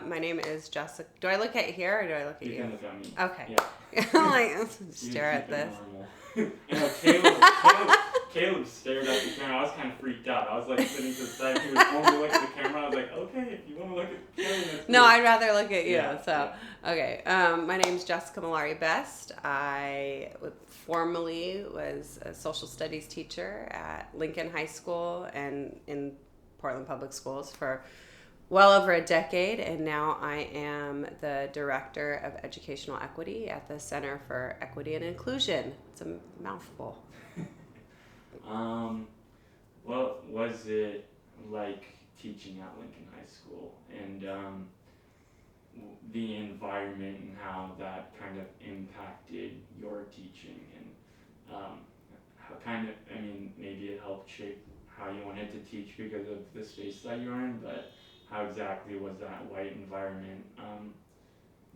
My name is Jessica. Do I look at here or do I look at You you? can look at me. Okay. Yeah. I'm like, You stare at keep it this. normal. Caleb stared at the camera. I was kind of freaked out. I was like sitting to the side. He was only looking at the camera. I was like, okay, if you want to look at the camera, that's No, cool. I'd rather look at you. Yeah, So, okay. My name's Jessica Malari Best. I formerly was a social studies teacher at Lincoln High School and in Portland Public Schools for well over a decade, and now I am the Director of Educational Equity at the Center for Equity and Inclusion. It's a mouthful. What was it like teaching at Lincoln High School, and the environment and how that kind of impacted your teaching, and how kind of, I mean, maybe it helped shape how you wanted to teach because of the space that you're in, but how exactly was that white environment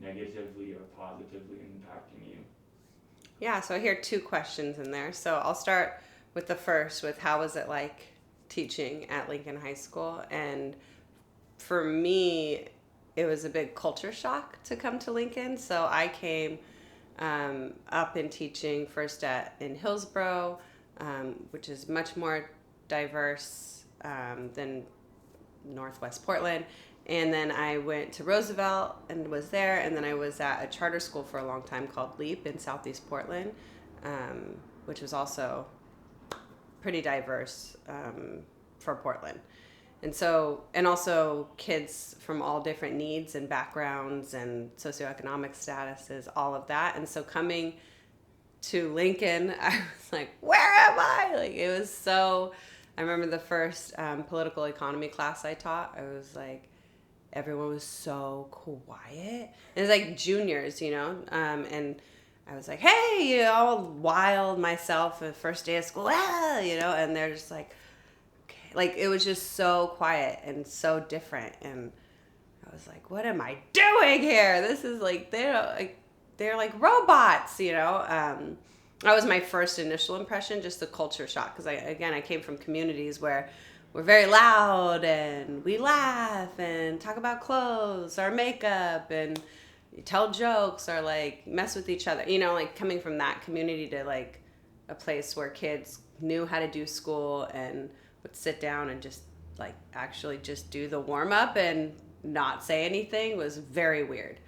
negatively or positively impacting you? Yeah, so I hear two questions in there. So I'll start with the first, with how was it like teaching at Lincoln High School? And for me, it was a big culture shock to come to Lincoln. So I came up in teaching first in Hillsborough, which is much more diverse than Northwest Portland. And then I went to Roosevelt and was there. And then I was at a charter school for a long time called LEAP in Southeast Portland, which was also pretty diverse for Portland. And so, and also kids from all different needs and backgrounds and socioeconomic statuses, all of that. And so coming to Lincoln, I was like, where am I? Like, it was so, I remember the first political economy class I taught, I was like, everyone was so quiet. It was like juniors, you know, and I was like, hey, you know, all wild myself, the first day of school, you know, and they're just like, okay. Like, it was just so quiet and so different. And I was like, what am I doing here? This is like, they're like robots, you know. That was my first initial impression, just the culture shock. Because I came from communities where we're very loud and we laugh and talk about clothes or makeup and tell jokes or like mess with each other, you know, like coming from that community to like a place where kids knew how to do school and would sit down and just like actually just do the warm up and not say anything was very weird.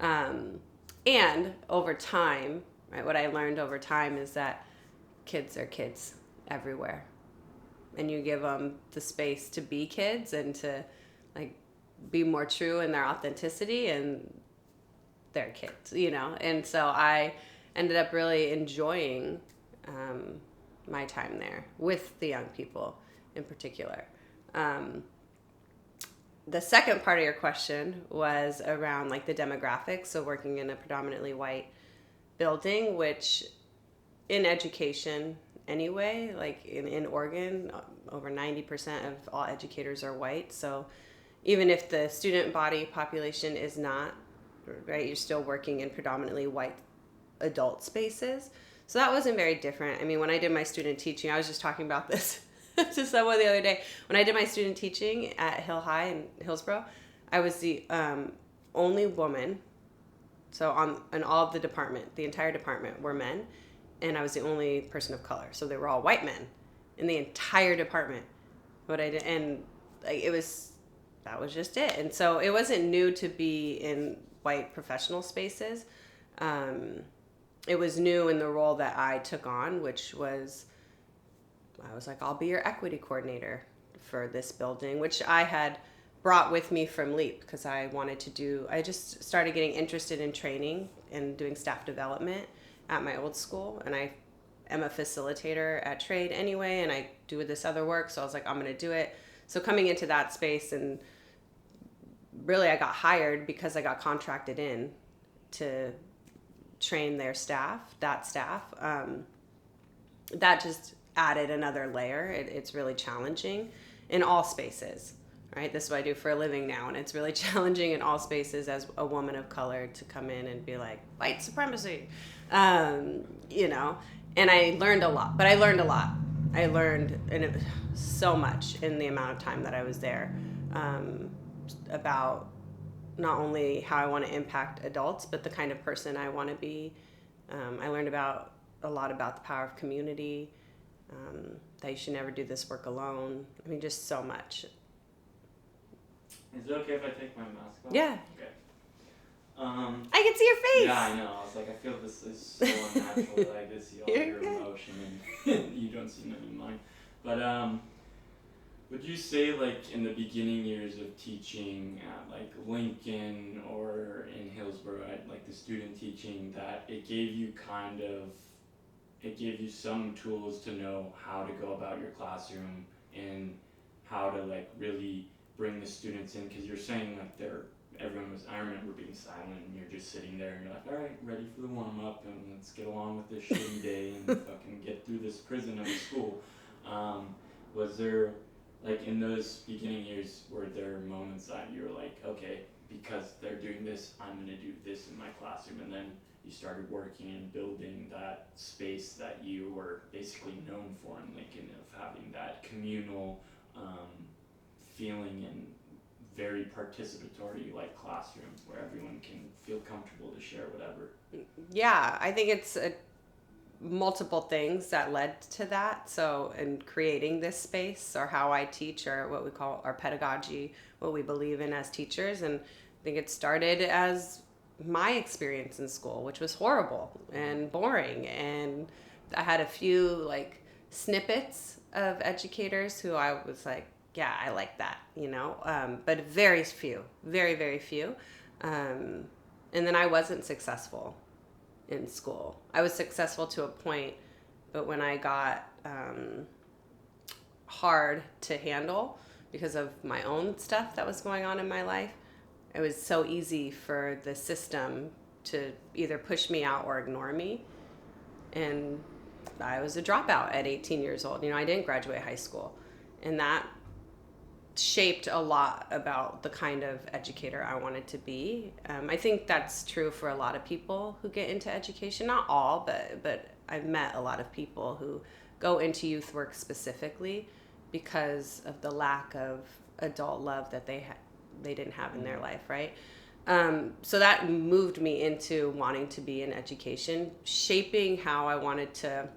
And over time, right, what I learned over time is that kids are kids everywhere, and you give them the space to be kids and to like be more true in their authenticity, and they're kids, you know. And so I ended up really enjoying my time there with the young people in particular. The second part of your question was around like the demographics. So working in a predominantly white building, which in education anyway, like in Oregon, over 90% of all educators are white. So even if the student body population is not, right, you're still working in predominantly white adult spaces. So that wasn't very different. I mean, when I did my student teaching, I was just talking about this to someone the other day. When I did my student teaching at Hill High in Hillsborough, I was the only woman. So in all of the department, the entire department were men, and I was the only person of color. So they were all white men in the entire department. What I did, and like that was just it. And so it wasn't new to be in white professional spaces. It was new in the role that I took on, which was, I was like, I'll be your equity coordinator for this building, which I had brought with me from LEAP because I just started getting interested in training and doing staff development at my old school. And I am a facilitator at trade anyway, and I do this other work. So I was like, I'm going to do it. So coming into that space, and really I got hired because I got contracted in to train their staff, that just added another layer. It's really challenging in all spaces, right? This is what I do for a living now, and it's really challenging in all spaces as a woman of color to come in and be like, white supremacy, you know. And I learned a lot. I learned so much in the amount of time that I was there about not only how I want to impact adults, but the kind of person I want to be. I learned about a lot about the power of community, that you should never do this work alone. I mean, just so much. Is it okay if I take my mask off? Yeah. Okay. I can see your face. Yeah, I know. I was like, I feel this is so unnatural that I get to see all You're your good. emotion and you don't see none of mine. But would you say, like, in the beginning years of teaching at like Lincoln or in Hillsborough, at like the student teaching, that it gave you some tools to know how to go about your classroom and how to like really bring the students in? Because you're saying like I remember being silent and you're just sitting there and you're like, all right, ready for the warm up and let's get along with this shitty day and fucking get through this prison of a school. Was there, like, in those beginning years, were there moments that you were like, okay, because they're doing this, I'm gonna do this in my classroom, and then you started working and building that space that you were basically known for in Lincoln, of having that communal feeling and very participatory like classroom where everyone can feel comfortable to share whatever? Yeah, I think it's multiple things that led to that. So in creating this space, or how I teach, or what we call our pedagogy, what we believe in as teachers. And I think it started as my experience in school, which was horrible and boring. And I had a few like snippets of educators who I was like, yeah, I like that, but very few, very, very few. And then I wasn't successful in school. I was successful to a point, but when I got hard to handle because of my own stuff that was going on in my life, it was so easy for the system to either push me out or ignore me. And I was a dropout at 18 years old. I didn't graduate high school. And that shaped a lot about the kind of educator I wanted to be. I think that's true for a lot of people who get into education. Not all, but I've met a lot of people who go into youth work specifically because of the lack of adult love that they didn't have in their life, right? So that moved me into wanting to be in education. Shaping how I wanted to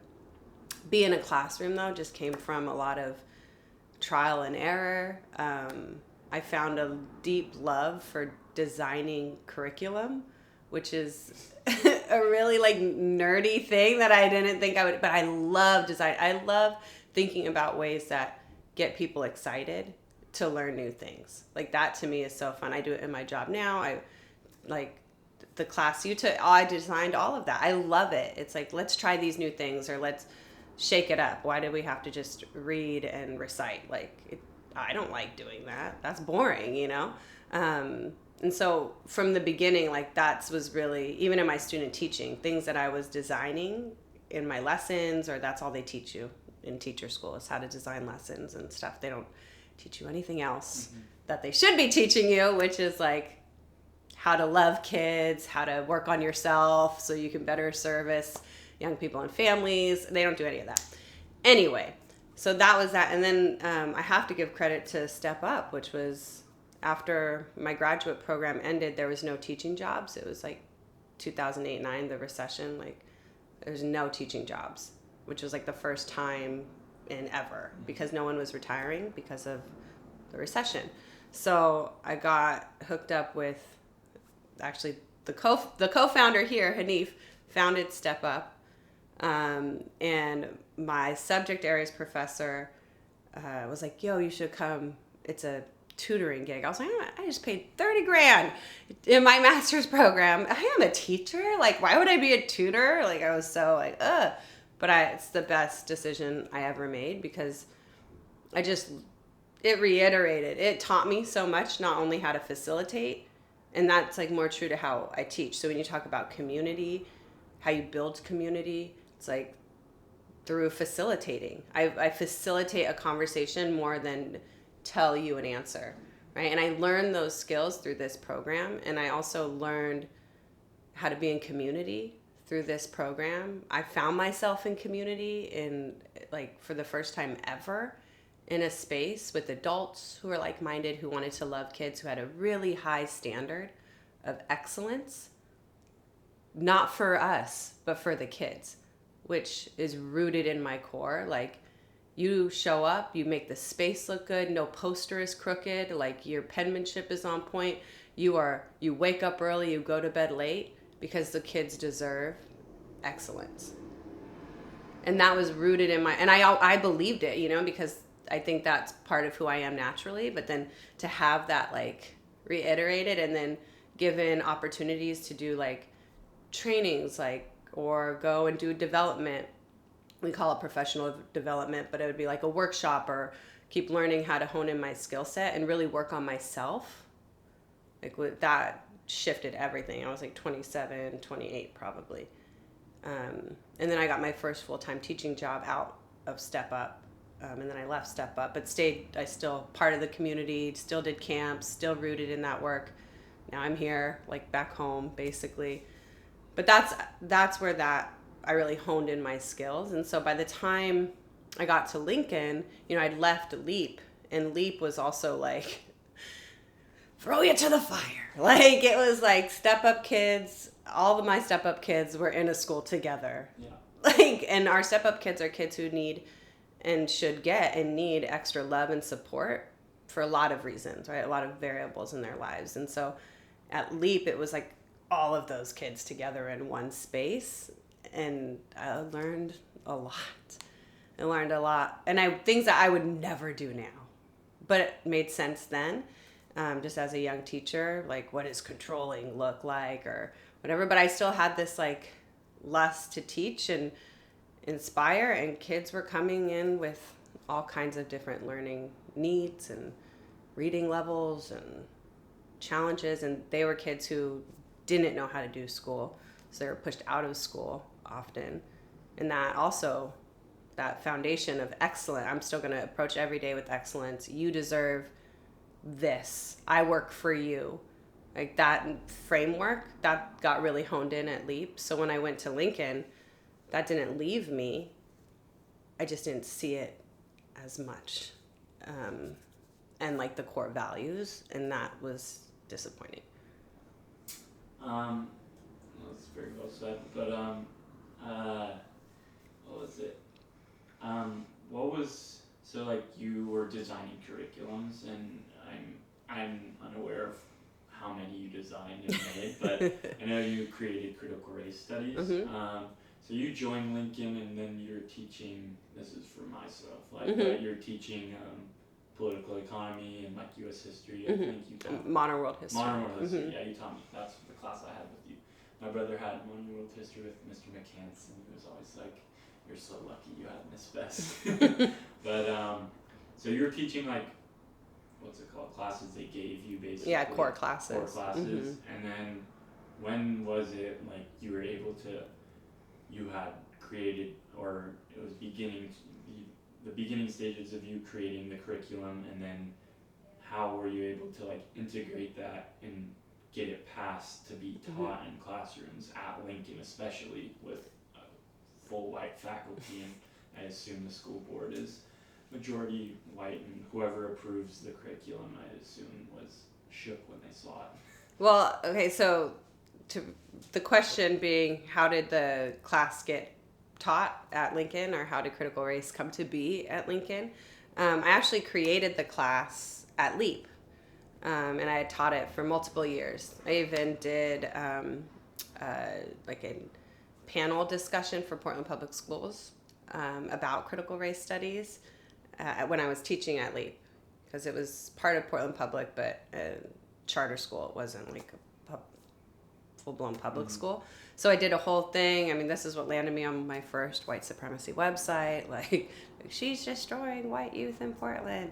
be in a classroom, though, just came from a lot of trial and error. I found a deep love for designing curriculum, which is a really like nerdy thing that I didn't think I would, but I love design. I love thinking about ways that get people excited to learn new things. Like that to me is so fun. I do it in my job now. I like the class you took. I designed all of that. I love it. It's like, let's try these new things, or let's shake it up. Why do we have to just read and recite? I don't like doing that. That's boring, And so from the beginning, like that was really, even in my student teaching, things that I was designing in my lessons, or that's all they teach you in teacher school, is how to design lessons and stuff. They don't teach you anything else that they should be teaching you, which is like how to love kids, how to work on yourself so you can better service young people and families. They don't do any of that. Anyway, so that was that. And then I have to give credit to Step Up, which was after my graduate program ended, there was no teaching jobs. It was like 2008-9, the recession. Like there's no teaching jobs, which was like the first time in ever, because no one was retiring because of the recession. So I got hooked up with actually the co-founder here, Hanif, founded Step Up. And my subject areas professor was like, yo, you should come. It's a tutoring gig. I was like, I just paid $30,000 in my master's program. I am a teacher. Like, why would I be a tutor? Like, I was so like, ugh. But it's the best decision I ever made, because it reiterated, it taught me so much, not only how to facilitate, and that's like more true to how I teach. So when you talk about community, how you build community, it's like through facilitating. I facilitate a conversation more than tell you an answer, right? And I learned those skills through this program. And I also learned how to be in community through this program. I found myself in community for the first time ever. in a space with adults who are like-minded, who wanted to love kids, who had a really high standard of excellence, not for us, but for the kids, which is rooted in my core. Like, you show up, you make the space look good, no poster is crooked, like your penmanship is on point. You wake up early, you go to bed late, because the kids deserve excellence. And that was rooted in and I believed it, because I think that's part of who I am naturally. But then to have that like reiterated, and then given opportunities to do like trainings, like, or go and do development, we call it professional development, but it would be like a workshop, or keep learning how to hone in my skill set and really work on myself. Like, with that shifted everything. I was like 27, 28 probably. And then I got my first full-time teaching job out of Step Up. And then I left Step Up, but I still part of the community, still did camps, still rooted in that work. Now I'm here, like back home, basically. But that's where I really honed in my skills. And so by the time I got to Lincoln, I'd left LEAP, and LEAP was also like, throw you to the fire. Like, it was like Step Up kids, all of my Step Up kids were in a school together. Yeah. Like, and our Step Up kids are kids who need and should get and need extra love and support for a lot of reasons, right? A lot of variables in their lives. And so at LEAP, it was like all of those kids together in one space. And I learned a lot. And things that I would never do now, but it made sense then. Just as a young teacher, like, what does controlling look like, or whatever. But I still had this like lust to teach and inspire, and kids were coming in with all kinds of different learning needs and reading levels and challenges. And they were kids who didn't know how to do school, so they were pushed out of school often. And that also, that foundation of excellence, I'm still going to approach every day with excellence. You deserve this. I work for you. Like, that framework, that got really honed in at LEAP. So when I went to Lincoln, that didn't leave me. I just didn't see it as much. And like the core values, and that was disappointing. That's very well said. But what was it? So like, you were designing curriculums, and I'm unaware of how many you designed and made, but I know you created critical race studies. Mm-hmm. So you joined Lincoln, and then you're teaching, this is for myself, like, Mm-hmm. you're teaching political economy and like U.S. history. I think you taught Modern world history. modern world history. Mm-hmm. Yeah, you taught me. That's the class I had with you. My brother had modern world history with Mr. McCants, and he was always like, "You're so lucky you had Miss Best." But so you were teaching like, what's it called? Classes they gave you, basically. Yeah, core classes. Core classes. Mm-hmm. And then when was it like you were able to? You had created, or it was the beginning stages of you creating the curriculum, and then how were you able to like integrate that and get it passed to be taught in classrooms at Lincoln, especially with full white faculty, and I assume the school board is majority white, and whoever approves the curriculum, I assume, was shook when they saw it. Well, okay, so the question being, how did the class get taught at Lincoln, or how did critical race come to be at Lincoln? I actually created the class at LEAP, and I had taught it for multiple years. I even did like a panel discussion for Portland Public Schools about critical race studies when I was teaching at LEAP, because it was part of Portland Public, but a charter school. It wasn't like a full-blown public school. So I did a whole thing. I mean, this is what landed me on my first white supremacy website. Like, she's destroying white youth in Portland.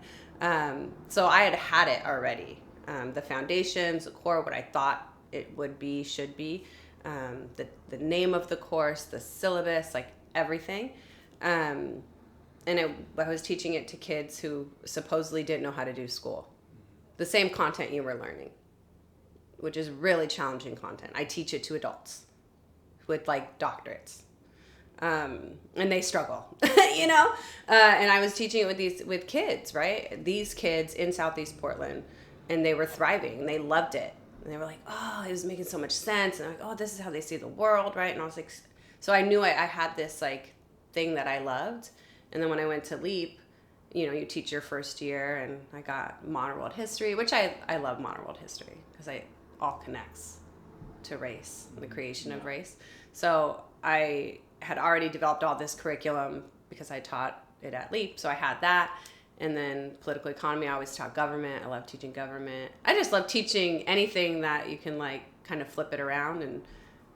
So I had it already. The foundations, the core, what I thought it would be, should be, the name of the course, the syllabus, like everything. And I was teaching it to kids who supposedly didn't know how to do school. The same content you were learning, which is really challenging content. I teach it to adults with like doctorates. And they struggle, you know? And I was teaching it with kids, right? These kids in Southeast Portland, and they were thriving. They loved it. And they were like, oh, it was making so much sense. And I'm like, oh, this is how they see the world, right? And I was like, so I knew I had this like thing that I loved. And then when I went to LEAP, you know, you teach your first year, and I got modern world history, which I love modern world history because it all connects to race, the creation of race. So I had already developed all this curriculum because I taught it at LEAP. So I had that. And then political economy, I always taught government. I love teaching government. I just love teaching anything that you can like kind of flip it around and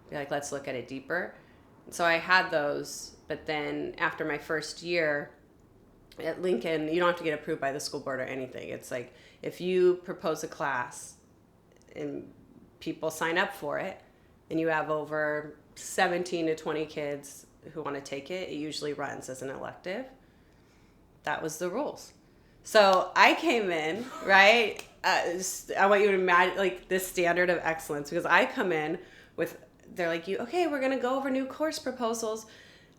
be like, let's look at it deeper. So I had those. But then after my first year at Lincoln, you don't have to get approved by the school board or anything. It's like if you propose a class and people sign up for it and you have over 17 to 20 kids who want to take it, it usually runs as an elective. That was the rules. So I came in, right? I want you to imagine like this standard of excellence, because I come in with, they're like, okay, we're going to go over new course proposals.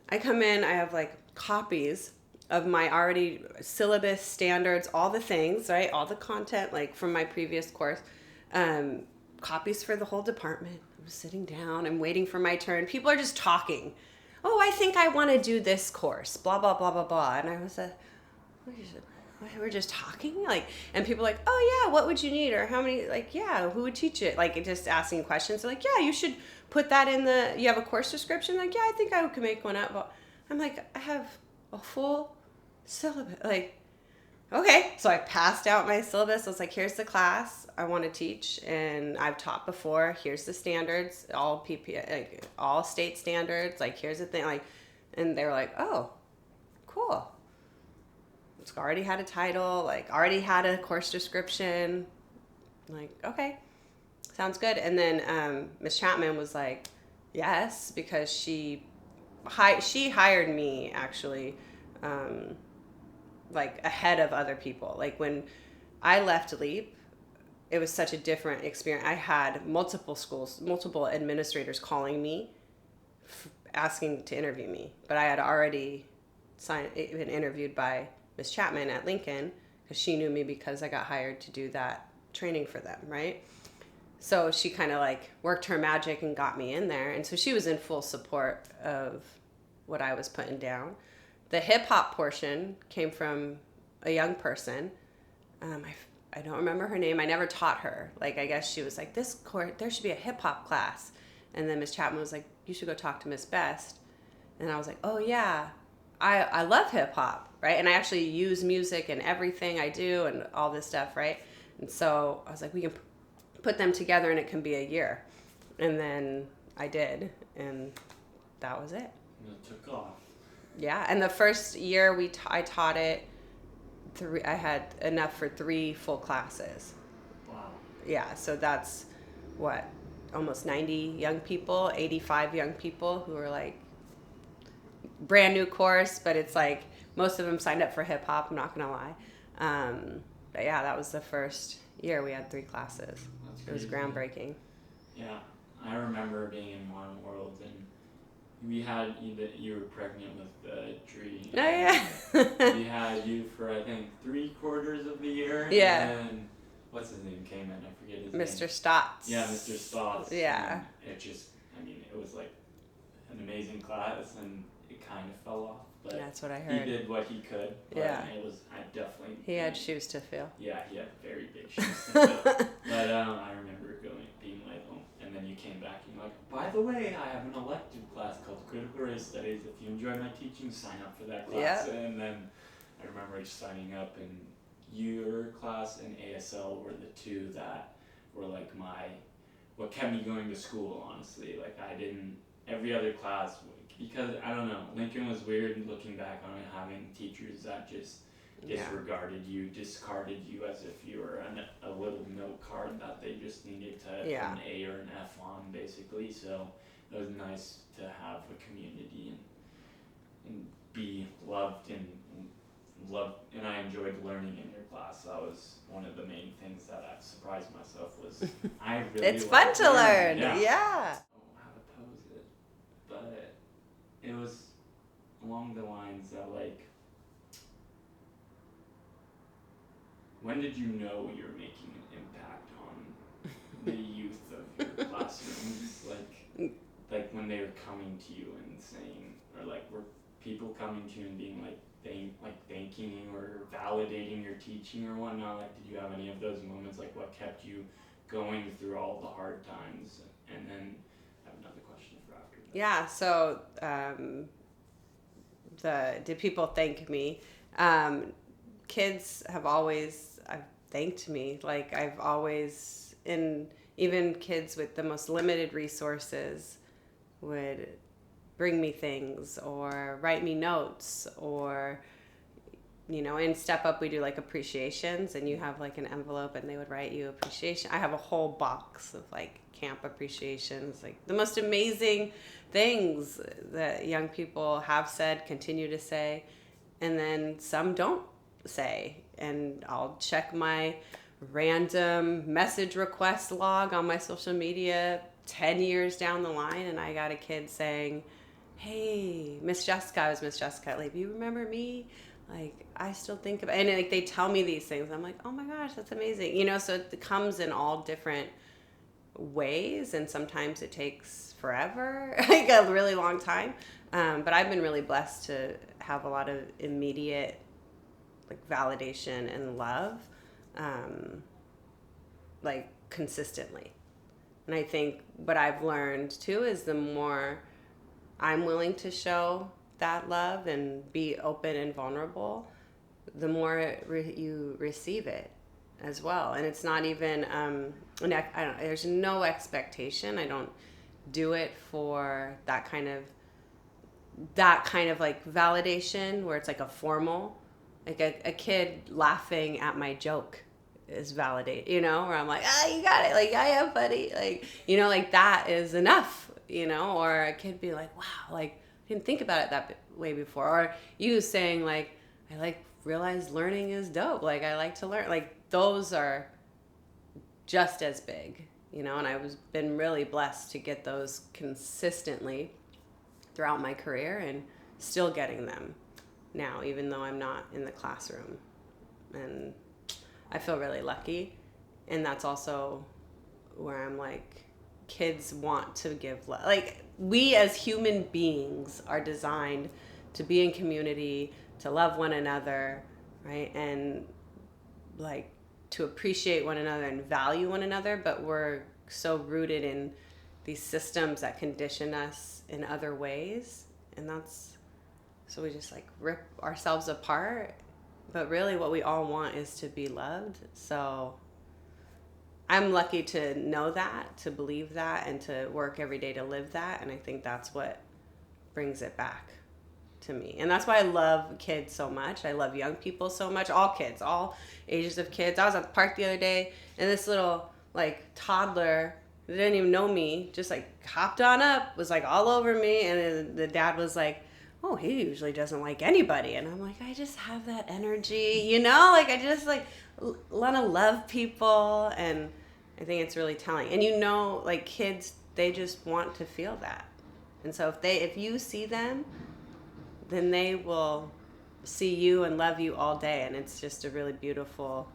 I come in, I have like copies of my already syllabus, standards, all the things, right? All the content like from my previous course, copies for the whole department. I'm sitting down, I'm waiting for my turn. People are just talking. Oh, I think I want to do this course, blah, blah, blah, blah, blah. And I was we're just talking, like, and people are like, oh yeah, what would you need, or how many, like, yeah, who would teach it, like, just asking questions. They're like, yeah, you should put that in you have a course description, like, yeah, I think I could make one up. But I'm like, I have a full syllabus, like, okay. So I passed out my syllabus. I was like, here's the class I want to teach, and I've taught before. Here's the standards, all like, all state standards, like, here's the thing, like, and they were like, oh, cool. It's already had a title, like, already had a course description. Like, okay, sounds good. And then Miss Chapman was like, yes, because she hired me actually, like, ahead of other people. Like, when I left LEAP, it was such a different experience. I had multiple schools, multiple administrators calling me, asking to interview me, but I had already been interviewed by Miss Chapman at Lincoln, because she knew me because I got hired to do that training for them, right? So she kind of like worked her magic and got me in there. And so she was in full support of what I was putting down. The hip hop portion came from a young person. I don't remember her name. I never taught her. Like, I guess she was like, there should be a hip hop class. And then Miss Chapman was like, you should go talk to Miss Best. And I was like, oh yeah, I love hip hop, right? And I actually use music in everything I do and all this stuff, right? And so I was like, we can put them together and it can be a year. And then I did, and that was it. And it took off. Yeah, and the first year I taught it, I had enough for 3 full classes. Wow. Yeah, so that's what, almost 90 young people, 85 young people who were like, brand new course, but it's like most of them signed up for hip hop, I'm not gonna lie. But yeah, that was the first year we had 3 classes. It was groundbreaking. Yeah, I remember being in Modern World, and we had you were pregnant with Dree. Oh yeah. We had you for I think 3/4 of the year. Yeah. And then, what's his name came in? I forget his Mr. name. Stotts. Yeah, Mr. Stotts. Yeah. And it was like an amazing class, and it kind of fell off. But that's what I heard. He did what he could. But yeah. I definitely. He had shoes to fill. Yeah, he had very big shoes to fill. But I remember being like, oh, and then you came back and you're like, by the way, I have an elective class called Critical Race Studies. If you enjoy my teaching, sign up for that class. Yeah. And then I remember signing up, and your class and ASL were the 2 that were like what kept me going to school, honestly. Like, every other class, because I don't know, Lincoln was weird looking back on it, having teachers that just disregarded you, discarded you as if you were a little note card that they just needed to put an A or an F on, basically. So it was nice to have a community and be loved and I enjoyed learning in your class. That was one of the main things that I surprised myself was I really it's fun to learn. Yeah. Yeah. I don't know how to pose it, but it was along the lines that, like, when did you know you're making an impact on the youth of your classrooms? Like when they were coming to you and saying, or like were people coming to you and being like thanking you or validating your teaching or whatnot? Like, did you have any of those moments? Like, what kept you going through all the hard times? And then I have another question for after that. Yeah. So, did people thank me? Kids have always thanked me. Like, I've always, even kids with the most limited resources would bring me things or write me notes, or in Step Up we do like appreciations, and you have like an envelope and they would write you appreciation. I have a whole box of like camp appreciations, like the most amazing things that young people have said, continue to say, and then some don't say. And I'll check my random message request log on my social media 10 years down the line, and I got a kid saying, "Hey, Miss Jessica," I was Miss Jessica, like, "You remember me? Like, I still think about," and like they tell me these things. I'm like, "Oh my gosh, that's amazing." So it comes in all different ways, and sometimes it takes forever, like a really long time. But I've been really blessed to have a lot of immediate like validation and love, like consistently. And I think what I've learned too is the more I'm willing to show that love and be open and vulnerable, the more you receive it as well. And it's not even, there's no expectation. I don't do it for that kind of like validation where it's like a formal, like a kid laughing at my joke is validate, where I'm like, you got it, like, yeah, buddy, like, like that is enough, or a kid be like, wow, like, I didn't think about it that way before, or you saying like, I like realize learning is dope, like I like to learn, like those are just as big, and I was been really blessed to get those consistently throughout my career, and still getting them now, even though I'm not in the classroom. And I feel really lucky. And that's also where I'm like, kids want to give love. Like, we as human beings are designed to be in community, to love one another, right? And like to appreciate one another and value one another, but we're so rooted in these systems that condition us in other ways. And so we just like rip ourselves apart. But really what we all want is to be loved. So I'm lucky to know that, to believe that, and to work every day to live that. And I think that's what brings it back to me. And that's why I love kids so much. I love young people so much. All kids, all ages of kids. I was at the park the other day, and this little like toddler that didn't even know me just like hopped on up, was like all over me. And then the dad was like, "Oh, he usually doesn't like anybody." And I'm like, I just have that energy, like I just like want to love people. And I think it's really telling. And like kids, they just want to feel that. And so if you see them, then they will see you and love you all day. And it's just a really beautiful,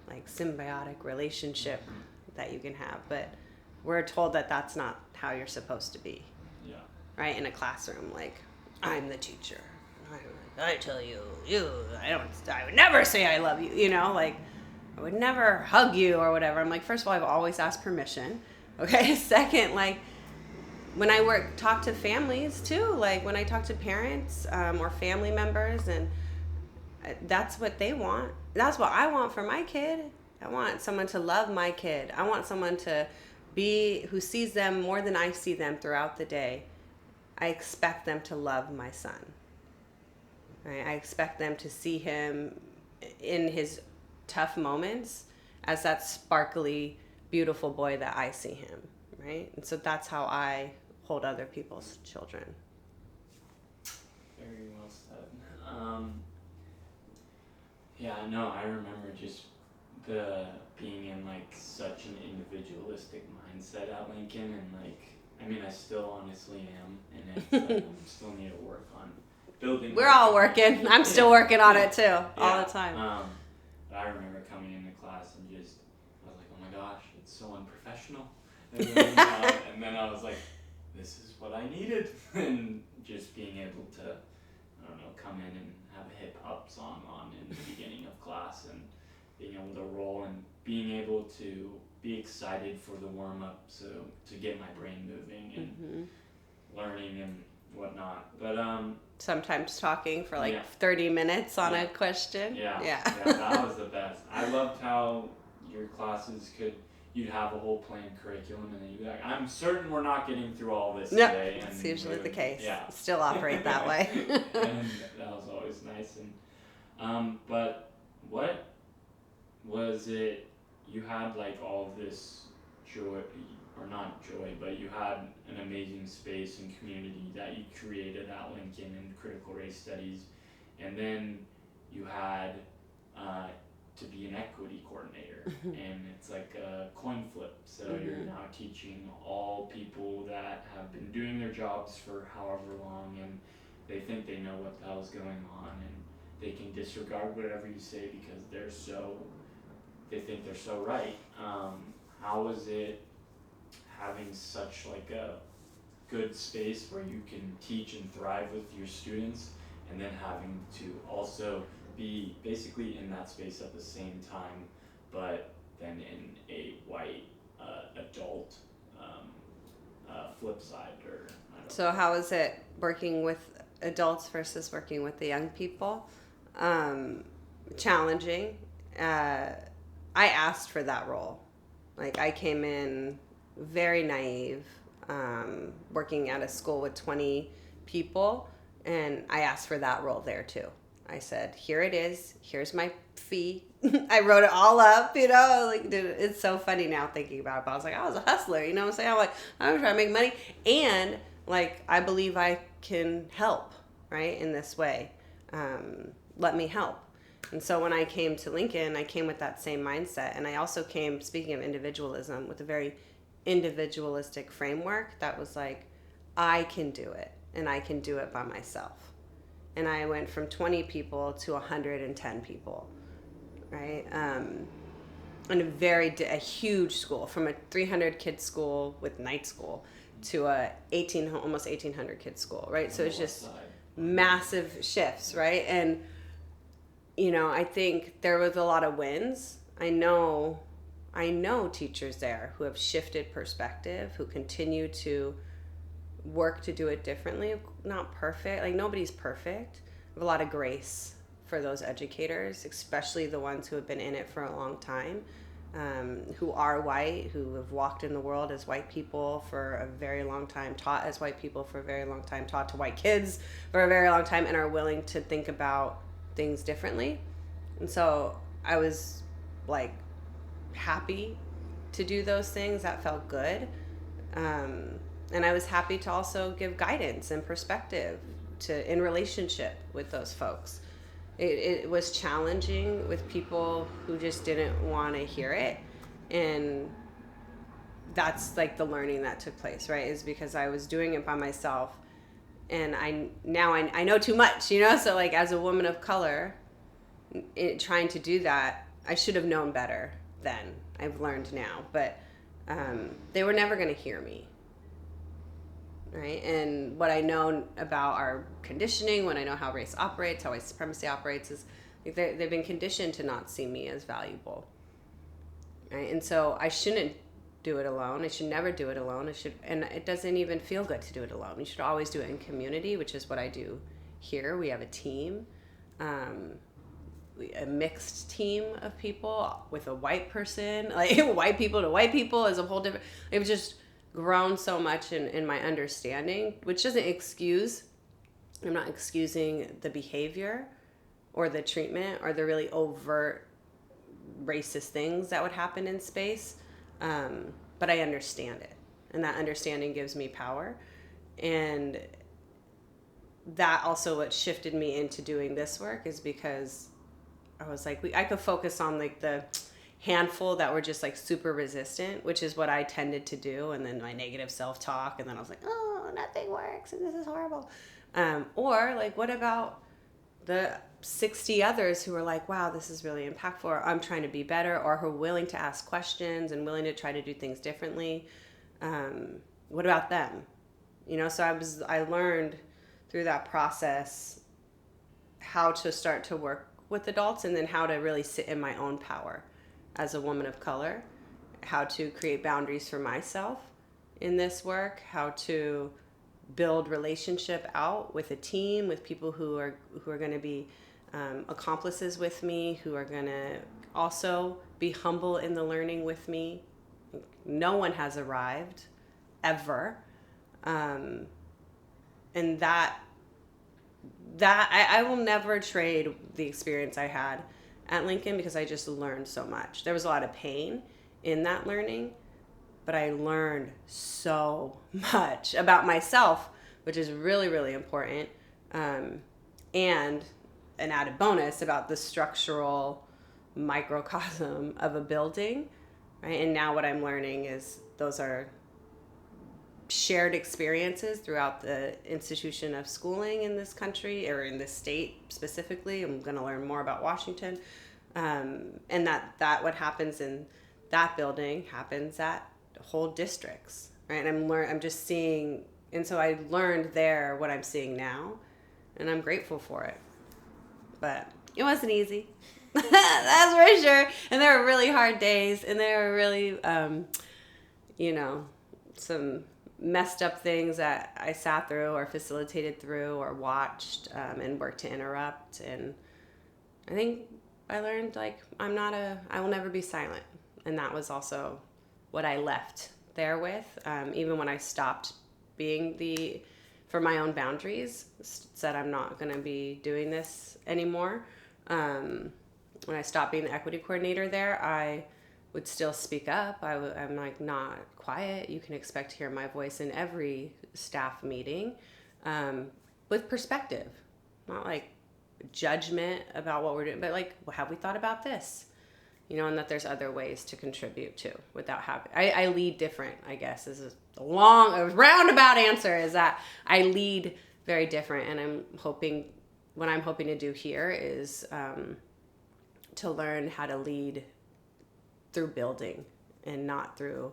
like symbiotic relationship that you can have. But we're told that that's not how you're supposed to be. Yeah. Right? In a classroom, like, I'm the teacher. I tell you, I would never say I love you, like, I would never hug you or whatever. I'm like, first of all, I've always asked permission. Okay. Second, like, when I talk to families too, like when I talk to parents or family members, and that's what they want. That's what I want for my kid. I want someone to love my kid. I want someone to be who sees them more than I see them throughout the day. I expect them to love my son. Right? I expect them to see him in his tough moments as that sparkly, beautiful boy that I see him. Right? And so that's how I hold other people's children. Very well said. Yeah, no, I remember just being in like such an individualistic mindset at Lincoln, and like, I mean, I still honestly am, and it's like I still need to work on building. We're all working. I'm still working on it too, all the time. I remember coming into class and I was like, oh my gosh, it's so unprofessional. And then I was like, this is what I needed. And just being able to, I don't know, come in and have a hip hop song on in the beginning of class and being able to roll and being able to be excited for the warm up, so to get my brain moving and learning and whatnot. But sometimes talking for like 30 minutes on a question. Yeah, that was the best. I loved how your classes you'd have a whole planned curriculum and then you'd be like, I'm certain we're not getting through all this today. And it's usually the case. Yeah. Still operate that way. And that was always nice. And but what was it, you had like all of this joy, or not joy, but you had an amazing space and community that you created at Lincoln in critical race studies, and then you had to be an equity coordinator, and it's like a coin flip, so you're now teaching all people that have been doing their jobs for however long, and they think they know what the hell's going on, and they can disregard whatever you say because they think they're so right. How was it having such like a good space where you can teach and thrive with your students, and then having to also be basically in that space at the same time, but then in a white adult flip side, or I don't know. So how is it working with adults versus working with the young people? Challenging. I asked for that role. Like, I came in very naive, working at a school with 20 people, and I asked for that role there too. I said, here it is, here's my fee. I wrote it all up, like, dude, it's so funny now thinking about it, but I was like, I was a hustler, you know what I'm saying? I'm like, I'm trying to make money, and like, I believe I can help, right, in this way. Let me help. And so when I came to Lincoln, I came with that same mindset. And I also came, speaking of individualism, with a very individualistic framework that was like, I can do it, and I can do it by myself. And I went from 20 people to 110 people, right? In a huge school, from a 300 kid school with night school to almost 1,800 kid school, right? So it's just massive shifts, right? And I think there was a lot of wins. I know teachers there who have shifted perspective, who continue to work to do it differently. Not perfect. Like, nobody's perfect. I have a lot of grace for those educators, especially the ones who have been in it for a long time, who are white, who have walked in the world as white people for a very long time, taught as white people for a very long time, taught to white kids for a very long time, and are willing to think about things differently. And so I was like happy to do those things. That felt good. And I was happy to also give guidance and perspective in relationship with those folks. It was challenging with people who just didn't want to hear it. And that's like the learning that took place, right? Is because I was doing it by myself. And I know too much, So like, as a woman of color, trying to do that, I should have known better then. I've learned now, but they were never going to hear me, right? And what I know about our conditioning, when I know how race operates, how white supremacy operates, is they've been conditioned to not see me as valuable, right? And so I shouldn't do it alone. I should never do it alone. And it doesn't even feel good to do it alone. You should always do it in community, which is what I do here. We have a team, a mixed team of people with a white person, like white people to white people is a whole different. It was just grown so much in my understanding, which doesn't excuse. I'm not excusing the behavior or the treatment or the really overt racist things that would happen in space. But I understand it, and that understanding gives me power. And that also what shifted me into doing this work is because I was like, I could focus on like the handful that were just like super resistant, which is what I tended to do. And then my negative self-talk. And then I was like, oh, nothing works and this is horrible. Or like, what about the 60 others who are like, wow, this is really impactful, or I'm trying to be better, or who are willing to ask questions and willing to try to do things differently. What about them? So I learned through that process how to start to work with adults, and then how to really sit in my own power as a woman of color, how to create boundaries for myself in this work, how to build relationship out with a team, with people who are going to be accomplices with me, who are going to also be humble in the learning with me. No one has arrived ever. And that I will never trade the experience I had at Lincoln, because I just learned so much. There was a lot of pain in that learning, but I learned so much about myself, which is really, really important. And an added bonus about the structural microcosm of a building, right? And now what I'm learning is those are shared experiences throughout the institution of schooling in this country, or in this state specifically. I'm going to learn more about Washington. And that what happens in that building happens at whole districts, right? And I'm just seeing, and so I learned there what I'm seeing now, and I'm grateful for it. But it wasn't easy. That's for sure. And there were really hard days, and there were really, some messed up things that I sat through or facilitated through or watched, and worked to interrupt. And I think I learned, like, I will never be silent. And that was also what I left there with, even when I stopped being for my own boundaries, said I'm not going to be doing this anymore. When I stopped being the equity coordinator there, I would still speak up. I'm like, not quiet. You can expect to hear my voice in every staff meeting, with perspective, not like judgment about what we're doing, but like, well, have we thought about this? And that there's other ways to contribute too without having, I lead different, I guess. This is a roundabout answer, is that I lead very different. And what I'm hoping to do here is to learn how to lead through building, and not through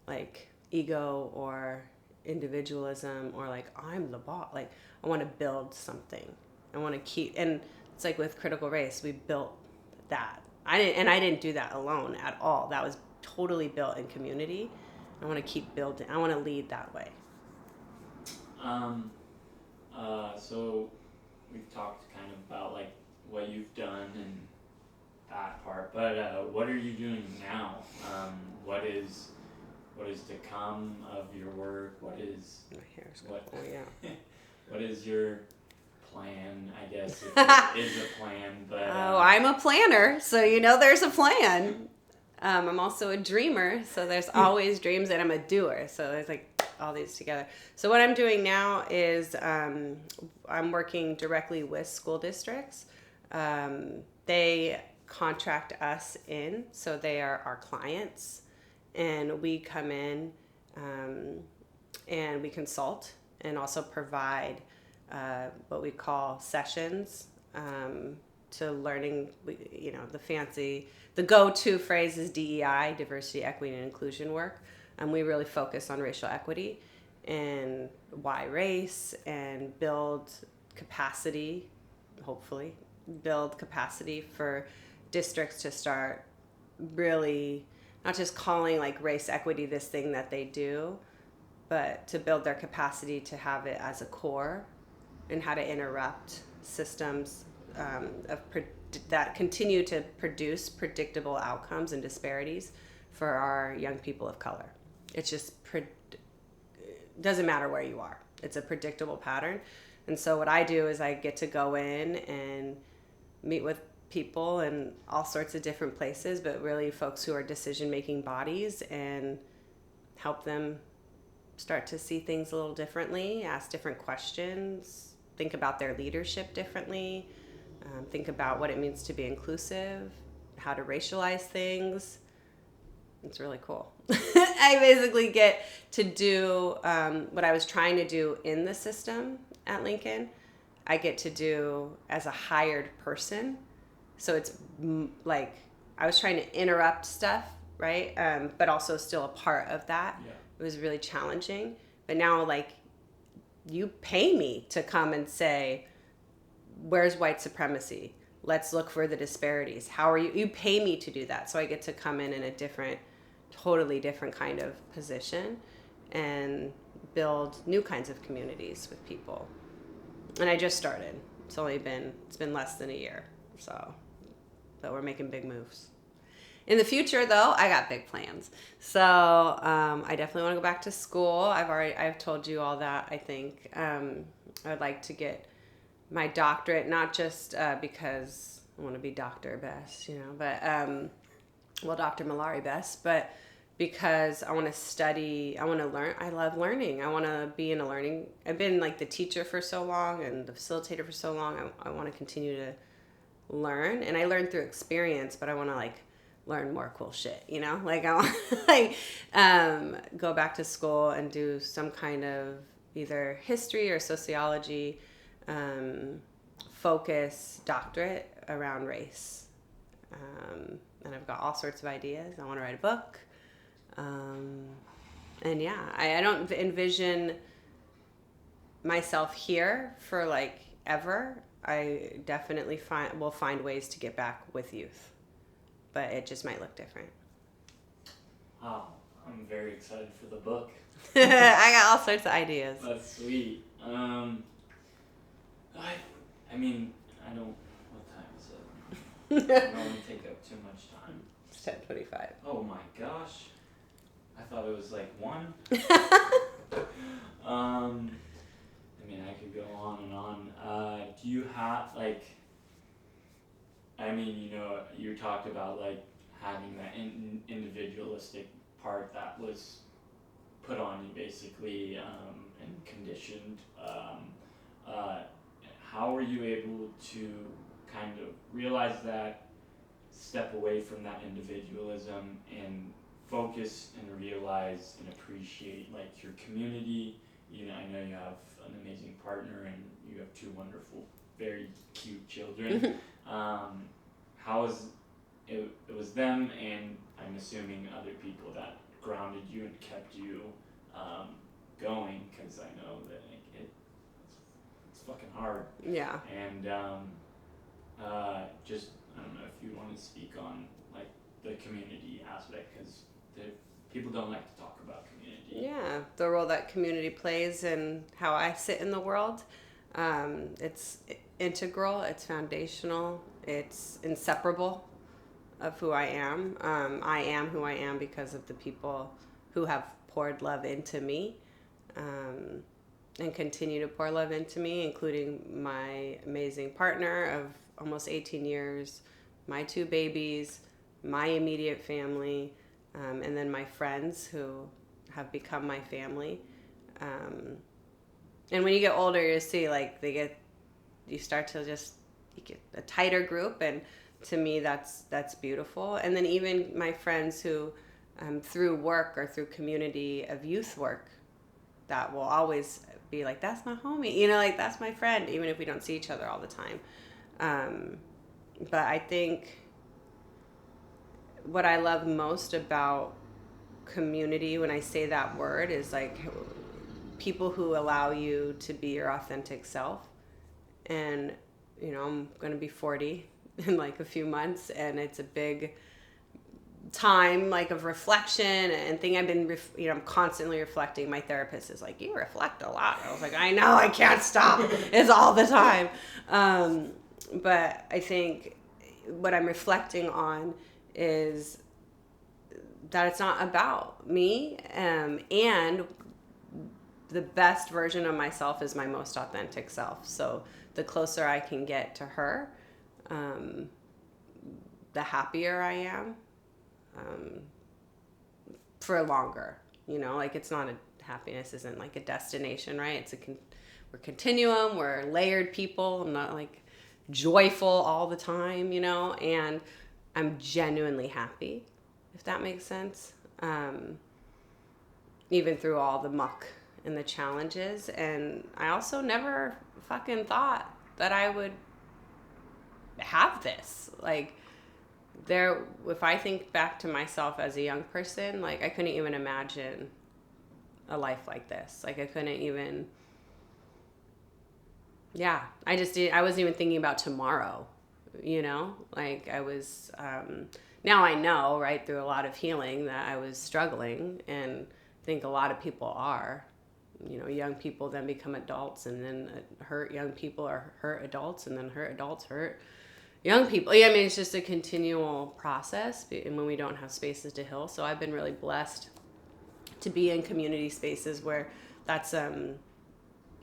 like ego or individualism, or like, I'm the boss. Like, I want to build something. I want to keep, and it's like with Critical Race, we built that. I didn't do that alone at all. That was totally built in community. I want to keep building. I want to lead that way. So we've talked kind of about like what you've done and that part, but what are you doing now? What is to come of your work? What is your plan, I guess, if there is a plan? But I'm a planner, so there's a plan. I'm also a dreamer, so there's always dreams, and I'm a doer, so there's like all these together. So what I'm doing now is I'm working directly with school districts. They contract us in, so they are our clients, and we come in and we consult, and also provide what we call sessions to learning. The go-to phrase is DEI, diversity, equity, and inclusion work. We really focus on racial equity and why race, and build capacity, hopefully build capacity for districts to start really not just calling like race equity this thing that they do, but to build their capacity to have it as a core, and how to interrupt systems that continue to produce predictable outcomes and disparities for our young people of color. It's just doesn't matter where you are. It's a predictable pattern. And so what I do is I get to go in and meet with people in all sorts of different places, but really folks who are decision-making bodies, and help them start to see things a little differently, ask different questions, think about their leadership differently, think about what it means to be inclusive, how to racialize things. It's really cool. I basically get to do what I was trying to do in the system at Lincoln, I get to do as a hired person. So it's like I was trying to interrupt stuff, right? But also still a part of that. Yeah. It was really challenging. But now, like, you pay me to come and say, where's white supremacy? Let's look for the disparities. How are you? You pay me to do that. So I get to come in a totally different kind of position and build new kinds of communities with people. And I just started. It's been less than a year. But we're making big moves. In the future, though, I got big plans. So I definitely want to go back to school. I've told you all that. I think I would like to get my doctorate, not just because I want to be Dr. Best, but Dr. Malari Best, but because I want to study, I want to learn. I love learning. I want to be in a learning. I've been like the teacher for so long and the facilitator for so long. I want to continue to learn, and I learn through experience, but I want to like learn more cool shit, like I want to go back to school and do some kind of either history or sociology focus doctorate around race. And I've got all sorts of ideas. I want to write a book. And yeah, I don't envision myself here for like ever. I definitely will find ways to get back with youth, but it just might look different. Wow, I'm very excited for the book. I got all sorts of ideas. That's sweet. I mean, I don't. What time is it? I don't want to take up too much time. It's 10:25. Oh my gosh, I thought it was like 1. I mean, I could go on and on. Do you have like? I mean, you talked about like having that individualistic part that was put on you basically and conditioned. How were you able to kind of realize that, step away from that individualism and focus and realize and appreciate like your community? I know you have an amazing partner and you have 2 wonderful, very cute children. How was it was them, and I'm assuming other people that grounded you and kept you going, because I know that like, it's fucking hard. Yeah. And just, I don't know if you want to speak on like the community aspect, because people don't like to talk about community. Yeah, the role that community plays and how I sit in the world. It's integral, it's foundational, it's inseparable of who I am. I am who I am because of the people who have poured love into me and continue to pour love into me, including my amazing partner of almost 18 years, my 2 babies, my immediate family, and then my friends who have become my family. And when you get older, you see like you start to just you get a tighter group, and to me that's beautiful. And then even my friends who through work or through community of youth work, that will always be like, that's my homie, like that's my friend, even if we don't see each other all the time. But I think what I love most about community, when I say that word, is like people who allow you to be your authentic self. And I'm going to be 40 in like a few months, and it's a big time like of reflection and thing. I've been I'm constantly reflecting. My therapist is like, you reflect a lot. I was like, I know, I can't stop. It's all the time. But I think what I'm reflecting on is that it's not about me, and the best version of myself is my most authentic self. So the closer I can get to her, the happier I am, for longer. Like it's not happiness isn't like a destination, right? It's we're continuum, we're layered people. I'm not like joyful all the time, and I'm genuinely happy, if that makes sense. Even through all the muck and the challenges. And I also never fucking thought that I would have this. Like, if I think back to myself as a young person, like, I couldn't even imagine a life like this. Like, I couldn't even, yeah, I wasn't even thinking about tomorrow, like I was, now I know, right, through a lot of healing, that I was struggling, and I think a lot of people are, young people then become adults, and then hurt young people or hurt adults, and then hurt adults hurt young people. Yeah, I mean, it's just a continual process, and when we don't have spaces to heal. So I've been really blessed to be in community spaces where that's,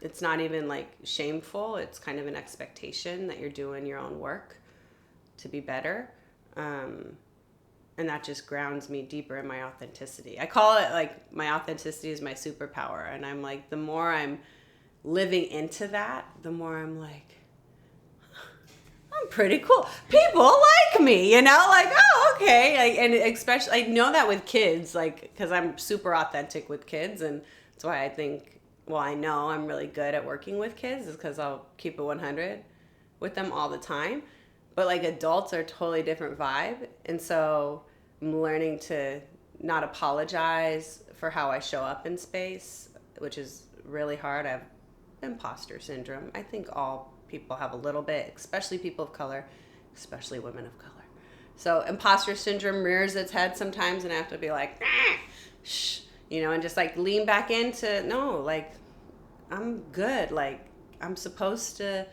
it's not even like shameful. It's kind of an expectation that you're doing your own work to be better. And that just grounds me deeper in my authenticity. I call it like my authenticity is my superpower. And I'm like, the more I'm living into that, the more I'm like, I'm pretty cool. People like me, like, oh, okay. Like, and especially, I know that with kids, like, because I'm super authentic with kids. And that's why I think, well, I know I'm really good at working with kids, is because I'll keep it 100 with them all the time. But like, adults are a totally different vibe. And so I'm learning to not apologize for how I show up in space, which is really hard. I have imposter syndrome. I think all people have a little bit, especially people of color, especially women of color. So imposter syndrome rears its head sometimes, and I have to be like, shh, and just like lean back into, no, like, I'm good. Like, I'm supposed to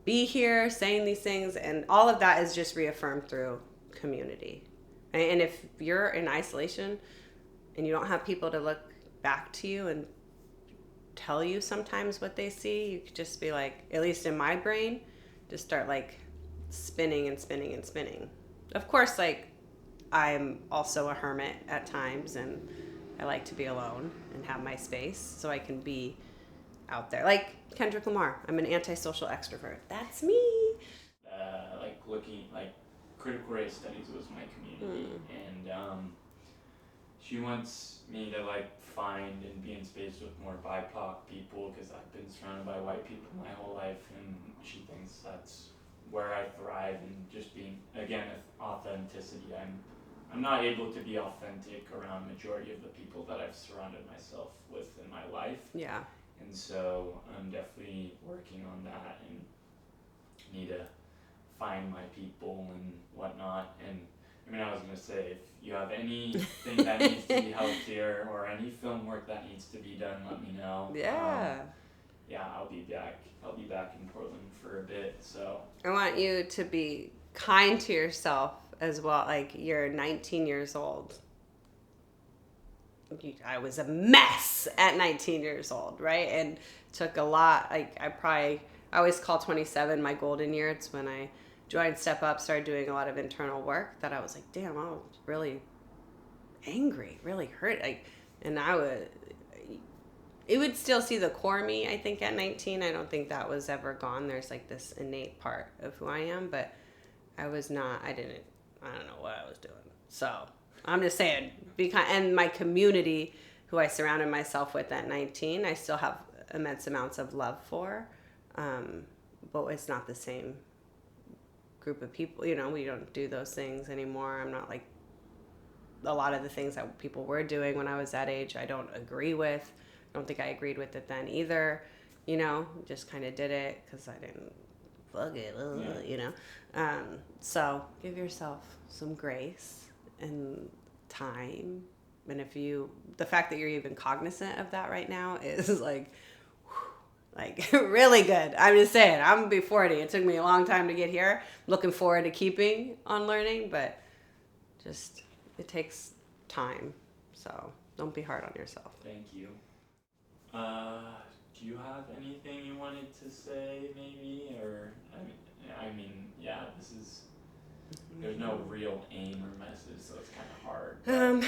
be here saying these things, and all of that is just reaffirmed through community. And if you're in isolation and you don't have people to look back to you and tell you sometimes what they see, you could just be like, at least in my brain, just start like spinning and spinning and spinning. Of course, like, I'm also a hermit at times, and I like to be alone and have my space so I can be out there. Like Kendrick Lamar, I'm an antisocial extrovert. That's me. Like looking, like critical race studies was my community, and she wants me to like find and be in space with more BIPOC people, because I've been surrounded by white people my whole life, and she thinks that's where I thrive, and just being, again, authenticity. I'm not able to be authentic around majority of the people that I've surrounded myself with in my life. Yeah. And so I'm definitely working on that, and need to find my people and whatnot. And I mean, I was gonna say, if you have anything that needs to be helped here, or any film work that needs to be done, let me know. Yeah. Yeah, I'll be back in Portland for a bit. So I want you to be kind to yourself as well. Like, you're 19 years old. I was a mess at 19 years old, right? And took a lot. Like, I always call 27 my golden year. It's when I joined Step Up, started doing a lot of internal work, that I was like, damn, I was really angry, really hurt. And it would still see the core me, I think, at 19. I don't think that was ever gone. There's like this innate part of who I am, but I don't know what I was doing. So I'm just saying, and my community, who I surrounded myself with at 19, I still have immense amounts of love for, but it's not the same group of people. We don't do those things anymore. I'm not like a lot of the things that people were doing when I was that age. I don't agree with. I don't think I agreed with it then either. Just kind of did it because I didn't fuck it. So give yourself some grace and time. And the fact that you're even cognizant of that right now is like really good. I'm just saying, I'm gonna be 40. It took me a long time to get here. Looking forward to keeping on learning, but just, it takes time. So don't be hard on yourself. Thank you. Do you have anything you wanted to say, maybe? Or, I mean, yeah, there's no real aim or message, so it's kind of hard.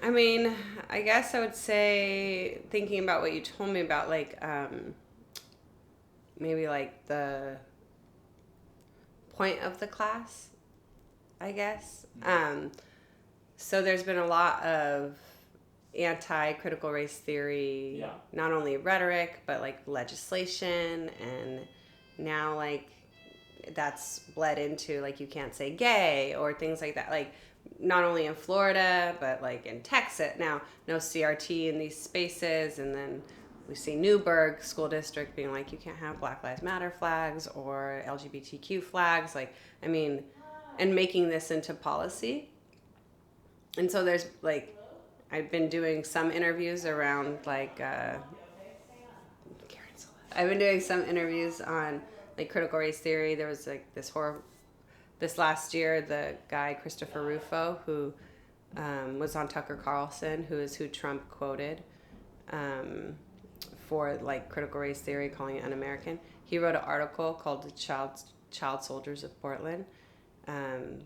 I mean, I guess I would say, thinking about what you told me about, like, maybe like the point of the class, I guess. So there's been a lot of anti-critical race theory, Yeah. not only rhetoric, but like legislation. And now like that's bled into like you can't say gay or things like that. Like not only in Florida, but like in Texas now, no CRT in these spaces. And then we see Newburgh School District being like, you can't have Black Lives Matter flags or LGBTQ flags. Like, I mean, and making this into policy. And so there's like, I've been doing some interviews around like, I've been doing some interviews on like critical race theory. There was like this last year, the guy Christopher Rufo, who was on Tucker Carlson, who is who Trump quoted for like critical race theory, calling it un-American. He wrote an article called "The Child Soldiers of Portland,"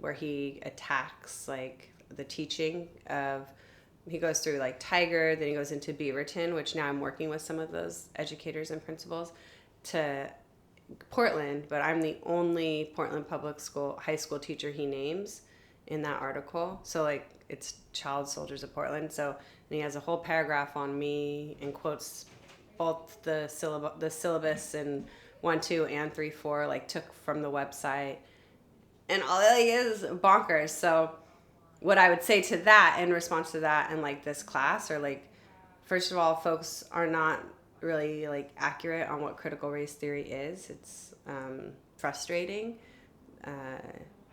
where he attacks like the teaching of. He goes through like Tiger, then he goes into Beaverton, which now I'm working with some of those educators and principals to Portland, but I'm the only Portland public school high school teacher he names in that article. So like it's Child Soldiers of Portland. So and he has a whole paragraph on me and quotes both the syllabus in 1, 2, and 3, 4 like took from the website, and all it like, is bonkers. So what I would say to that in response to that and like this class are like, first of all, folks are not really like accurate on what critical race theory is. It's frustrating.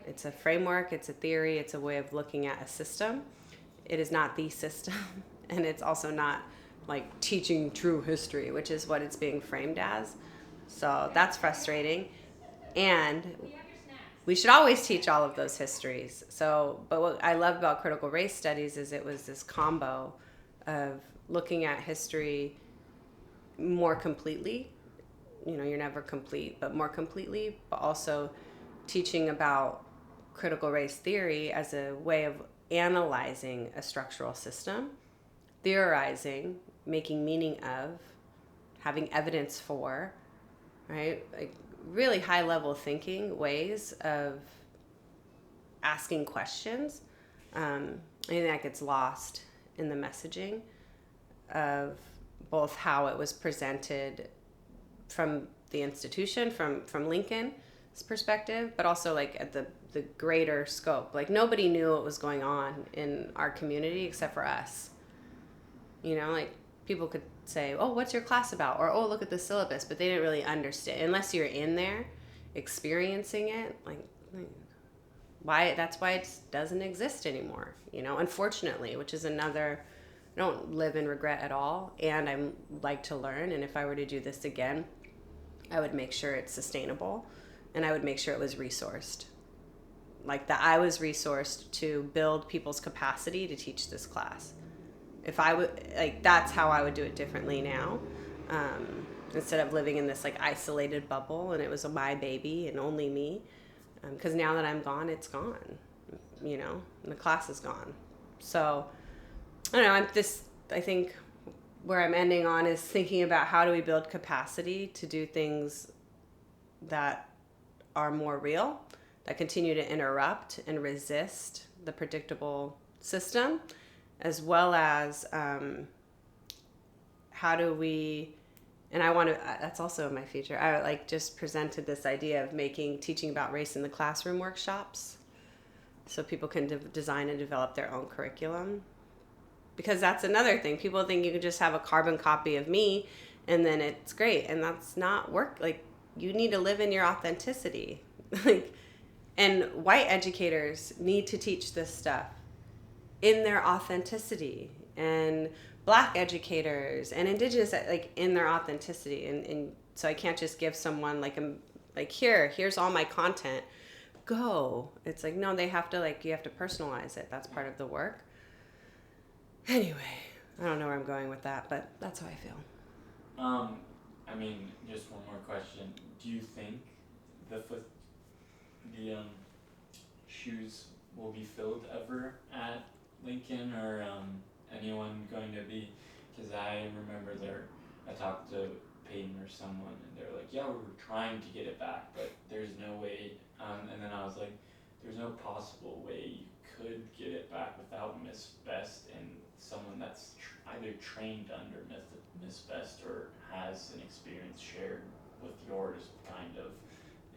It's a framework, it's a theory, it's a way of looking at a system. It is not the system, and it's also not like teaching true history, which is what it's being framed as. So that's frustrating. And we should always teach all of those histories. So, but what I love about critical race studies is it was this combo of looking at history more completely. You know, you're never complete, but more completely, but also teaching about critical race theory as a way of analyzing a structural system, theorizing, making meaning of, having evidence for, right? Like really high level thinking ways of asking questions. I think that gets lost in the messaging of both how it was presented from the institution, from Lincoln's perspective, but also like at the greater scope. Like nobody knew what was going on in our community except for us. You know, like people could say, oh, what's your class about? Or, oh, look at the syllabus, but they didn't really understand unless you're in there experiencing it. Like why, that's why it doesn't exist anymore, you know, unfortunately, which is another, I don't live in regret at all. And I like to learn. And if I were to do this again, I would make sure it's sustainable and I would make sure it was resourced. Like that I was resourced to build people's capacity to teach this class. If I would, like, that's how I would do it differently now. Instead of living in this like isolated bubble and it was my baby and only me. Because now that I'm gone, it's gone, you know, and the class is gone. So I don't know, I think where I'm ending on is thinking about how do we build capacity to do things that are more real, that continue to interrupt and resist the predictable system, as well as how do we, and I want to, that's also in my future, I like just presented this idea of making teaching about race in the classroom workshops so people can design and develop their own curriculum. Because that's another thing. People think you can just have a carbon copy of me and then it's great. And that's not work. Like, you need to live in your authenticity. Like, and white educators need to teach this stuff in their authenticity. And black educators and indigenous, like, in their authenticity. And so I can't just give someone like here's all my content. Go. It's like, no, they have to, like, you have to personalize it. That's part of the work. Anyway, I don't know where I'm going with that, but that's how I feel. I mean, just one more question. Do you think the shoes will be filled ever at Lincoln, or anyone going to be? Because I remember I talked to Peyton or someone, and they're like, yeah, we were trying to get it back, but there's no way. And then I was like, there's no possible way you could get it back without Miss Best and someone that's either trained under Miss Best or has an experience shared with yours, kind of.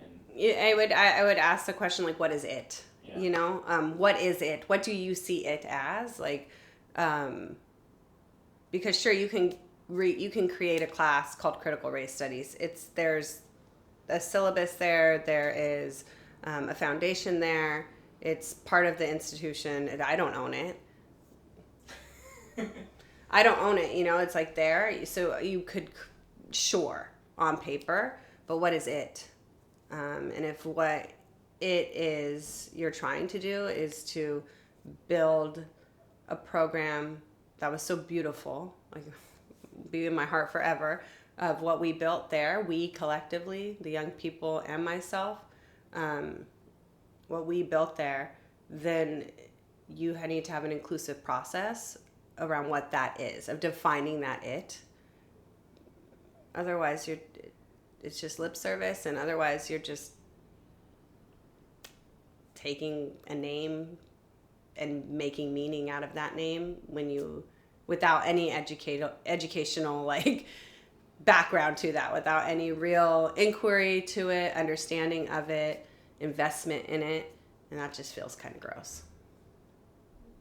And I would ask the question, like, what is it? Yeah. You know, what is it? What do you see it as? Like, because sure, you can create a class called Critical Race Studies. There's a syllabus there. There is a foundation there. It's part of the institution. And I don't own it. I don't own it. You know, it's like there. So you could, sure, on paper, but what is it? And if what it is you're trying to do is to build a program that was so beautiful, like be in my heart forever, of what we built there, we collectively, the young people and myself, what we built there, then you need to have an inclusive process around what that is, of defining that it. Otherwise, it's just lip service, and otherwise you're just taking a name and making meaning out of that name without any educational like background to that, without any real inquiry to it, understanding of it, investment in it, and that just feels kind of gross.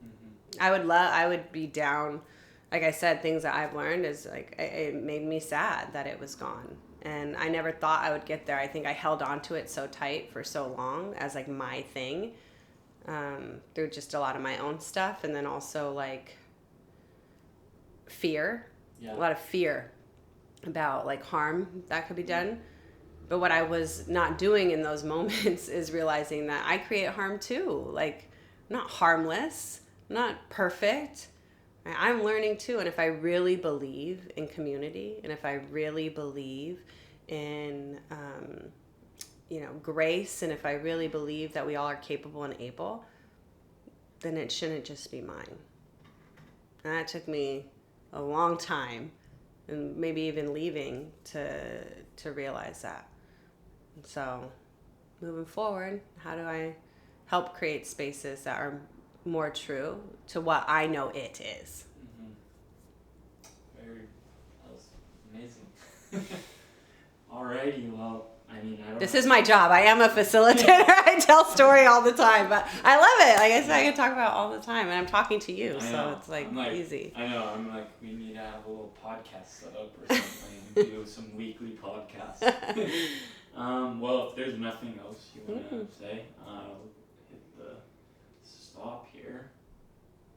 Mm-hmm. I would be down, like I said, things that I've learned is like, it made me sad that it was gone. And I never thought I would get there. I think I held on to it so tight for so long as like my thing, through just a lot of my own stuff. And then also like fear, a lot of fear about like harm that could be done. But what I was not doing in those moments is realizing that I create harm too. Like, I'm not harmless, I'm not perfect. I'm learning too. And if I really believe in community, and if I really believe in, grace, and if I really believe that we all are capable and able, then it shouldn't just be mine. And that took me a long time, and maybe even leaving, to realize that. And so moving forward, how do I help create spaces that are more true to what I know it is? Mm-hmm. That was amazing. Alrighty, well, I mean, This is my job. I am a facilitator. I tell story all the time, but I love it. Like I said, I can talk about it all the time, and I'm talking to you, so it's like easy. I know. I'm like, we need to have a little podcast set up or something, and do some weekly podcasts. Well, if there's nothing else you want to say, I'll hit the stop here.